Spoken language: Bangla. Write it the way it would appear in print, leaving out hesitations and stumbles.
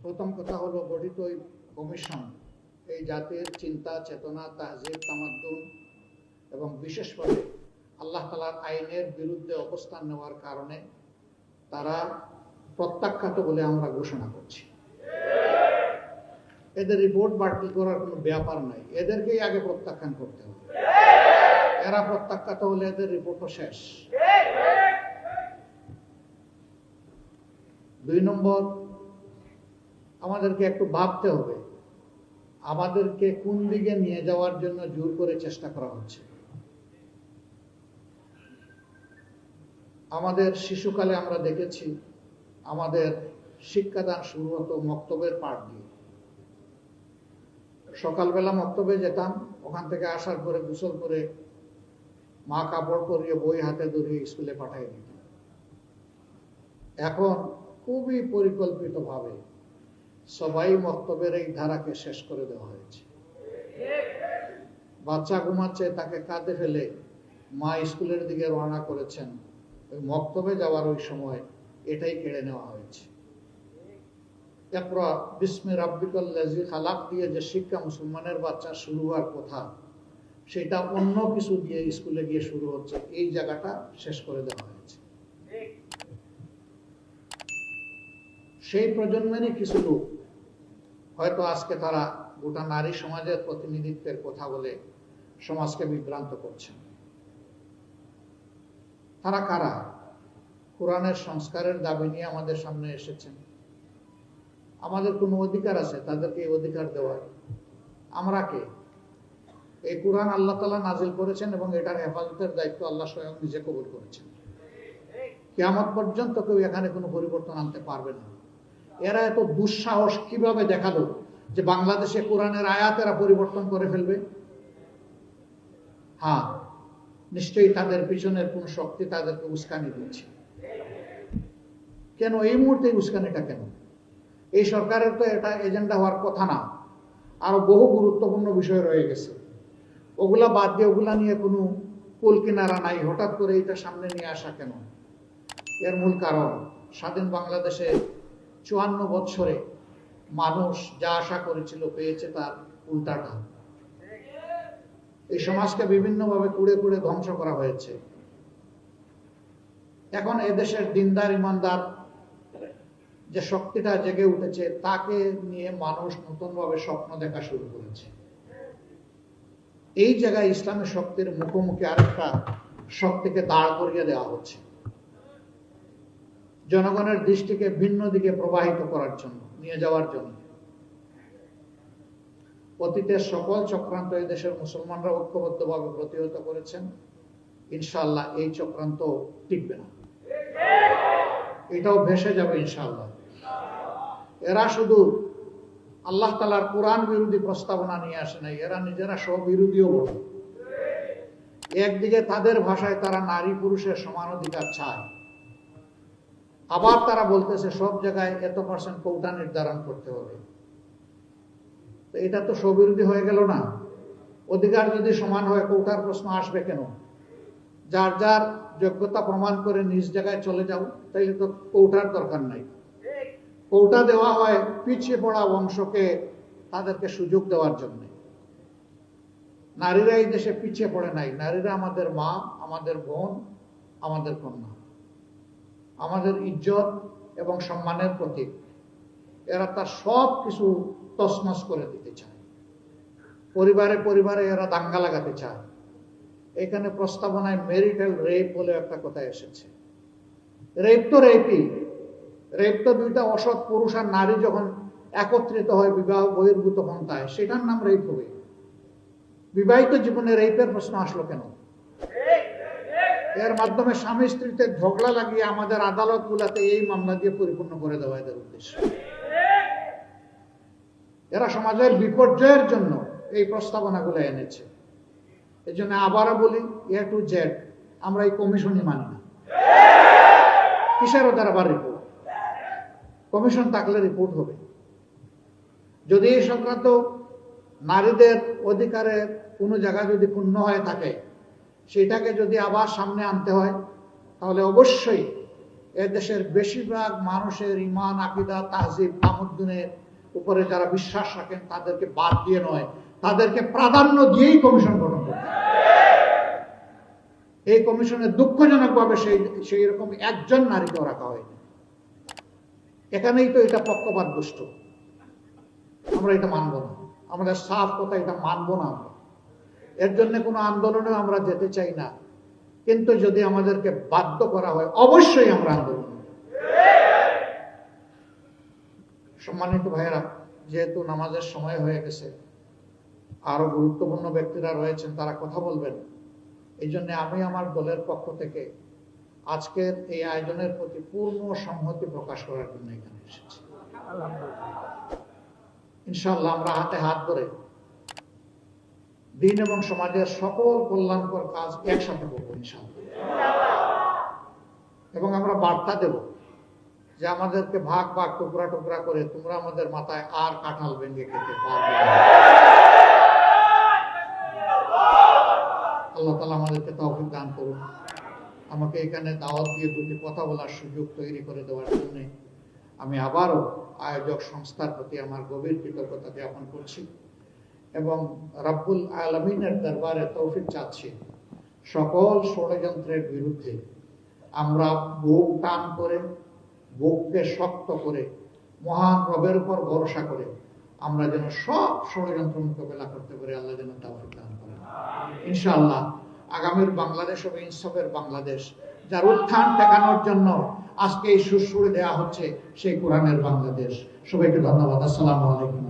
প্রথম কথা হলো গঠিত এই কমিশন এই জাতির চিন্তা চেতনা তাহজিব তামাদ্দুন এবং বিশেষভাবে আল্লাহ তাআলার আইনের বিরুদ্ধে অবস্থান নেওয়ার কারণে তারা প্রত্যাখ্যাত বলে আমরা ঘোষণা করছি। এদের রিপোর্ট বাতিল করার কোনো ব্যাপার নাই, এদেরকেই আগে প্রত্যাখ্যান করতে হবে। এরা প্রত্যাখ্যাত হলে এদের রিপোর্টও শেষ। 2 নম্বর, আমাদেরকে একটু ভাবতে হবে আমাদেরকে কোন দিকে নিয়ে যাওয়ার জন্য জোর করে চেষ্টা করা হচ্ছে। আমাদের শিশুকালে আমরা দেখেছি আমাদের শিক্ষাদান শুরু হতো মক্তবের পাঠ দিয়ে। সকালবেলা মক্তবে যেতাম, ওখান থেকে আসার পরে গোসল করে মা কাপড় পরিয়ে বই হাতে ধরিয়ে স্কুলে পাঠিয়ে দিত। এখন খুবই পরিকল্পিতভাবে সবাই মক্তবের এই ধারাকে শেষ করে দেওয়া হয়েছে। বাচ্চা ঘুমাচ্ছে, তাকে কাঁধে ফেলে মা স্কুলের দিকে রওনা করেছেন, ওই মক্তবে যাওয়ার ওই সময় এটাই কেড়ে নেওয়া হয়েছে। ইকরা বিসমি রাব্বিকাল্লাযী খালাক দিয়ে যে শিক্ষা মুসলমানের বাচ্চা শুরু হওয়ার কথা, সেটা অন্য কিছু দিয়ে স্কুলে গিয়ে শুরু হচ্ছে। এই জায়গাটা শেষ করে দেওয়া হয়েছে। সেই প্রজন্মেরই কিছু লোক হয়তো আজকে তারা গোটা নারী সমাজের প্রতিনিধিত্বের কথা বলে সমাজকে বিভ্রান্ত করছেন। তারা কারা? কোরআনের সংস্কারের দাবি নিয়ে আমাদের সামনে এসেছেন। আমাদের কোনো অধিকার আছে তাদেরকে এই অধিকার দেওয়ার? আমরা কে? এই কোরআন আল্লাহ তাআলা নাজিল করেছেন এবং এটার হেফাজতের দায়িত্ব আল্লাহ স্বয়ং নিজে কবুল করেছেন। কিয়ামত পর্যন্ত কেউ এখানে কোনো পরিবর্তন আনতে পারবে না। এরা এত দুঃসাহস কিভাবে দেখালো যে বাংলাদেশে কোরআনের আয়াতেরা পরিবর্তন করে ফেলবে? হ্যাঁ, নিশ্চয়ই তাদের পিছনের কোন শক্তি তাদেরকে উস্কানি দিচ্ছে। কেন এই মুহূর্তে উস্কানিটা কেন? এই সরকারের তো এটা এজেন্ডা হওয়ার কথা না। আরো বহু গুরুত্বপূর্ণ বিষয় রয়ে গেছে, ওগুলা বাদ দিয়ে ওগুলা নিয়ে কোনো কুল কিনারা নাই। হঠাৎ করে এটা সামনে নিয়ে আসা কেন? এর মূল কারণ, স্বাধীন বাংলাদেশে 54 বছরে মানুষ যা আশা করেছিল পেয়েছে তার উল্টাটা। এই সমাজকে বিভিন্নভাবে কুড়ে কুড়ে ধ্বংস করা হয়েছে। এখন এদেশের দিনদার ইমানদার যে শক্তিটা জেগে উঠেছে, তাকে নিয়ে মানুষ নতুনভাবে স্বপ্ন দেখা শুরু করেছে। এই জায়গায় ইসলামের শক্তির মুখোমুখি আরেকটা শক্তিকে দাঁড় করিয়ে দেওয়া হচ্ছে, জনগণের দৃষ্টিকে ভিন্ন দিকে প্রবাহিত করার জন্য, নিয়ে যাওয়ার জন্য। অতীতের সকল চক্রান্ত এই দেশের মুসলমানরা ঐক্যবদ্ধভাবে প্রতিহত করেছেন। ইনশাআল্লাহ এই চক্রান্ত টিকবে না, এটাও ভেসে যাবে ইনশাআল্লাহ। এরা শুধু আল্লাহ তাআলার কোরআন বিরোধী প্রস্তাবনা নিয়ে আসে নাই, এরা নিজেরা স্ববিরোধীও বলে। একদিকে তাদের ভাষায় তারা নারী পুরুষের সমান অধিকার চায়, আবার তারা বলতেছে সব জায়গায় এত% কোটা নির্ধারণ করতে হবে। তো এটা তো স্ববিরোধী হয়ে গেল না? অধিকার যদি সমান হয় কোটার প্রশ্ন আসবে কেন? যার যার যোগ্যতা প্রমাণ করে নিজ জায়গায় চলে যাও, তাইলে তো কোটার দরকার নাই। কোটা দেওয়া হয় পিছিয়ে পড়া অংশকে তাদেরকে সুযোগ দেওয়ার জন্য। নারীরা এই দেশে পিছিয়ে পড়ে নাই। নারীরা আমাদের মা, আমাদের বোন, আমাদের কন্যা, আমাদের ইজ্জত এবং সম্মানের প্রতীক। এরা তার সব কিছু তছনছ করে দিতে চায়। পরিবারে পরিবারে এরা দাঙ্গা লাগাতে চায়। এখানে প্রস্তাবনায় ম্যারিটাল রেপ বলে একটা কথা এসেছে। রেপ তো রেপই, রেপ তো দুইটা অসৎ পুরুষ আর নারী যখন একত্রিত হয় বিবাহ বহির্ভূত পন্থায়, সেটার নাম রেপ হবে। বিবাহিত জীবনে রেপের প্রশ্ন আসলো কেন? এর মাধ্যমে স্বামী স্ত্রীতে ঝগড়া লাগিয়ে আমাদের আদালত গুলাতে এই মামলা দিয়ে পরিপূর্ণ করে দেওয়া এদের উদ্দেশ্য। এরা সমাজের বিপর্যয়ের জন্য এই প্রস্তাবনাগুলো এনেছে। এই জন্য আবারও বলি, A to Z আমরা এই কমিশনই মানি না। কিসের ওদের আবার রিপোর্ট? কমিশন থাকলে রিপোর্ট হবে। যদি এই সংক্রান্ত নারীদের অধিকারের কোনো জায়গায় যদি পূর্ণ হয়ে থাকে, সেটাকে যদি আবার সামনে আনতে হয়, তাহলে অবশ্যই এদেশের বেশিরভাগ মানুষের ঈমান, আকীদা, তাহজিব, তামাদ্দুনের উপরে যারা বিশ্বাস রাখেন তাদেরকে বাদ দিয়ে নয়, তাদেরকে প্রাধান্য দিয়েই কমিশন গঠন করতে। এই কমিশনে দুঃখজনকভাবে সেই রকম একজন নারীকেও রাখা হয়নি। এখানেই তো এটা পক্ষপাত দুষ্ট। আমরা এটা মানব না, আমাদের সাফ কথা, এটা মানব না আমরা। এর জন্য কোনো আন্দোলনে আমরা যেতে চাই না, কিন্তু যদি আমাদেরকে বাধ্য করা হয় অবশ্যই আমরা আন্দোলন। সম্মানিত ভাইয়েরা, যেহেতু নামাজের সময় হয়ে গেছে, আরো গুরুত্বপূর্ণ ব্যক্তিরা রয়েছেন, তারা কথা বলবেন। এই জন্য আমি আমার দলের পক্ষ থেকে আজকের এই আয়োজনের প্রতি পূর্ণ সংহতি প্রকাশ করার জন্য এখানে এসেছি। ইনশাআল্লাহ আমরা হাতে হাত ধরে দিন এবং সমাজের সকল কল্যাণকর কাজ একসাথে করবো ইনশাআল্লাহ। এবং আমরা বার্তা দেব যে আমাদেরকে ভাগ ভাগ, টুকরা টুকরা করে তোমরা আমাদের মাথায় আর কাঁঠাল ভেঙে খেতে পারবে না। আল্লাহ তাআলা আমাদেরকে তৌফিক দান করুন। আমাকে এখানে দাওয়াত দিয়ে দুটি কথা বলার সুযোগ তৈরি করে দেওয়ার জন্য আমি আবারও আয়োজক সংস্থার প্রতি আমার গভীর কৃতজ্ঞতা জ্ঞাপন করছি এবং রব্বুল আলামিনের দরবারে তৌফিক চাচ্ছি সকল ষড়যন্ত্রের বিরুদ্ধে আমরা বুক টান করে, বুককে শক্ত করে, মহান রবের উপর ভরসা করে আমরা যেন সব ষড়যন্ত্র মোকাবেলা করতে পারি। আল্লাহ যেন তৌফিক দান করেন ইনশাআল্লাহ। আগামীর বাংলাদেশ হবে ইনসাফের বাংলাদেশ, যার উত্থান ঠেকানোর জন্য আজকে এই সুরসুরে দেওয়া হচ্ছে সেই কোরআনের বাংলাদেশ। সবাইকে ধন্যবাদ। আসসালামু আলাইকুম।